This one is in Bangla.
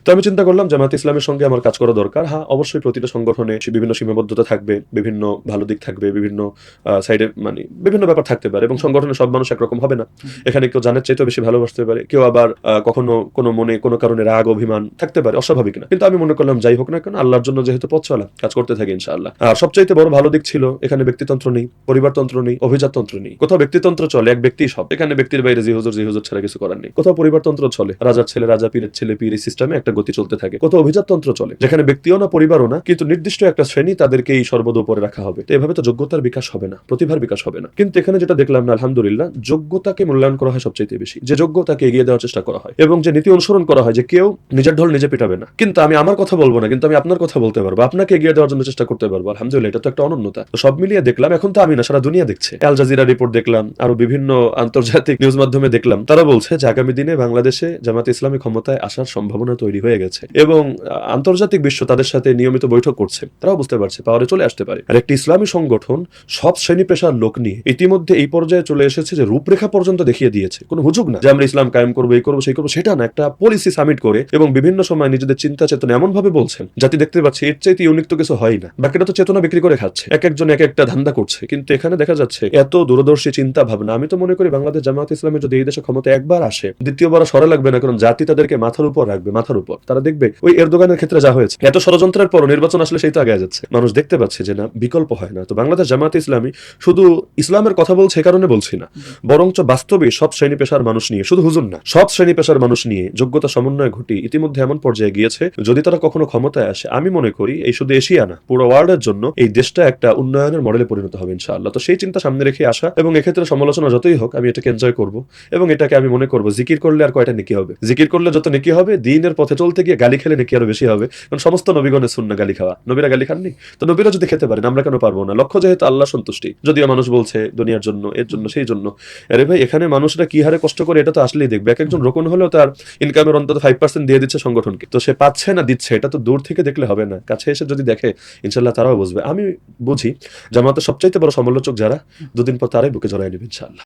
তো আমি চিন্তা করলাম জামায়াতে ইসলামের সঙ্গে আমার কাজ করা দরকার। হ্যাঁ, অবশ্যই প্রতিটা সংগঠনে বিভিন্ন সীমাবদ্ধতা থাকবে, বিভিন্ন ভালো দিক থাকবে, বিভিন্ন সাইডে মানে বিভিন্ন ব্যাপার থাকতে পারে এবং সংগঠনে সব মানুষ একরকম হবে না। এখানে কেউ জানের চাইতেও বেশি ভালোবাসতে পারে, কেউ আবার কখনো কোনো মনে কোনো কারণে রাগ অভিমান থাকতে পারে, অস্বাভাবিক না। কিন্তু আমি মনে করলাম যাই হোক না কেন আল্লাহর জন্য যেহেতু পথ চলা, কাজ করতে থাকি ইনশাআল্লাহ। আর সবচাইতে বড় ভালো দিক ছিল এখানে ব্যক্তিতন্ত্র নেই, পরিবারতন্ত্র নেই, অভিজাততন্ত্র নেই। কোথাও ব্যক্তিতন্ত্র চলে, এক ব্যক্তি সব। এখানে ব্যক্তির বাইরে জি হুজুর ছাড়া কিছু করার নেই। কোথাও পরিবারতন্ত্র চলে, রাজার ছেলে রাজা, পীরের ছেলে পীর, এই সিস্টেমে একটা গতি চলতে থাকে। কোথাও অভিজাততন্ত্র চলে, যেখানে ব্যক্তিও না পরিবারও না, কিন্তু নির্দিষ্ট একটা শ্রেণী তাদেরকেই সর্বদা উপরে রাখা হবে। তো এভাবে তো যোগ্যতার বিকাশ হবে না, প্রতিভার বিকাশ হবে না। কিন্তু এখানে যেটা দেখলাম না, আলহামদুলিল্লাহ, যোগ্যতাকে মূল্যায়ন করা হয় সবচেয়ে বেশি, যে যোগ্যতাকে এগিয়ে দেওয়ার চেষ্টা করা হয় এবং যে নীতি অনুসরণ করা হয় যে কেউ নিজের ঢোল নিজে পিটাবে না। কিন্তু আমি আমার কথা বলবো না, কিন্তু আমি আপনার কথা বলতে পারবো, আপনাকে এগিয়ে দেওয়ার জন্য চেষ্টা করতে পারবো। আলহামদুলিল্লাহ, এটা তো একটা অনন্যতা। তো সব মিলিয়ে দেখলাম, এখন তো আমি না, সারা দুনিয়া দেখছে। আল জাজিরা রিপোর্ট দেখলাম, আরো বিভিন্ন আন্তর্জাতিক নিউজ মাধ্যমে দেখলাম, তারা বলছে যে আগামী দিনে বাংলাদেশে জামায়াতে ইসলামী ক্ষমতায় আসার সম্ভাবনা তৈরি হয়ে গেছে এবং আন্তর্জাতিক বিশ্ব তাদের সাথে নিয়মিত বৈঠক করছে। তারাও বুঝতে পারছে পাওয়ারে চলে আসতে পারে। আর একটি ইসলামী সংগঠন সব শ্রেণী পেশার লোক নিয়ে ইতিমধ্যে এই পর্যায়ে চলে এসেছে যে রূপরেখা পর্যন্ত দেখিয়ে দিয়েছে। কোনো হুজুগ না যে আমরা ইসলাম কায়েম করবো, এই করবো সেই করবো, সেটা না। একটা পলিসি সামিট করে এবং বিভিন্ন সময় নিজেদের চিন্তা চেতনা এমন ভাবে বলছেন জাতি দেখতে পাচ্ছে এর চাইতে ইউনিক তো কিছু হয় না। বাকিটা তো চেতনা বিক্রি করে খাচ্ছে, এক একজন এক একটা ধান্দা করছে। কিন্তু এখানে দেখা যাচ্ছে এত দূরদর্শী চিন্তা ভাবনা। আমি তো মনে করি বাংলাদেশ জামায়াত ইসলামী যদি এই দেশে ক্ষমতা একবার আসে, দ্বিতীয়বার সরে লাগবে না, কারণ জাতি তাদেরকে মাথার উপর রাখবে, মাথার উপর। তারা দেখবে ওই এরদোগানের ক্ষেত্রে যা হয়েছে, এত ষড়যন্ত্রের পর নির্বাচন আসলে সেই তো আগে যাচ্ছে। মানুষ দেখতে পাচ্ছে যে না, বিকল্প হয় না। তো বাংলাদেশ জামায়াত ইসলামী শুধু ইসলামের কথা বলছে এ কারণে বলছি না, বরঞ্চ বাস্তবে সব শ্রেণী পেশার মানুষ নিয়ে, শুধু হুজুর না, সব শ্রেণী পেশার মানুষ নিয়ে যোগ্যতা সমন্বয় ঘটি ইতিমধ্যে এমন পর্যায়ে গিয়েছে, যদি তারা কখনো ক্ষমতায় আসে, আমি মনে করি এই শুধু এশিয়া না, পুরো ওয়ার্ল্ডের জন্য এই দেশটা একটা উন্নয়নের মডেলে পরিণত হবে ইনশাআল্লাহ। তো সেই চিন্তা সামনে রেখে আসা এবং এক্ষেত্রে সমালোচনা যতই হোক আমি এটাকে এনজয় করব এবং এটাকে আমি মনে করব জিকির করলে আর কয়টা নেকি হবে, জিকির করলে যত নেকি হবে, দ্বীনের পথে চলতে গিয়ে গালি খেলে নেকি আরো বেশি হবে। কারণ সমস্ত নবীগণের সুন্নাহ গালি খাওয়া, নবীরা গালি খাননি, তো নবীরা যদি খেতে পারেন আমরা কেন পারবো না? লক্ষ্য যেহেতু আল্লাহ সন্তুষ্টি, যদিও মানুষ বলছে দুনিয়ার জন্য, এর জন্য, সেই জন্য। আরে ভাই, এখানে মানুষরা কি হারে কষ্ট করে এটা তো আসলেই দেখবে। এক একজন রোকন হলেও তার ইনকামের অন্তত 5% দিয়ে দিচ্ছে সংগঠনকে, তো সে পাচ্ছে না দিচ্ছে, এটা তো দূর থেকে দেখলে হবে না, কাছে এসে যদি দেখে ইনশাল্লাহ তারাও বুঝবে। আমি বুঝি জামাতের সবচাইতে বড় সমালোচক যারা, দুদিন পর তারাই বুকে জড়াই নেবে ইনশাল্লাহ।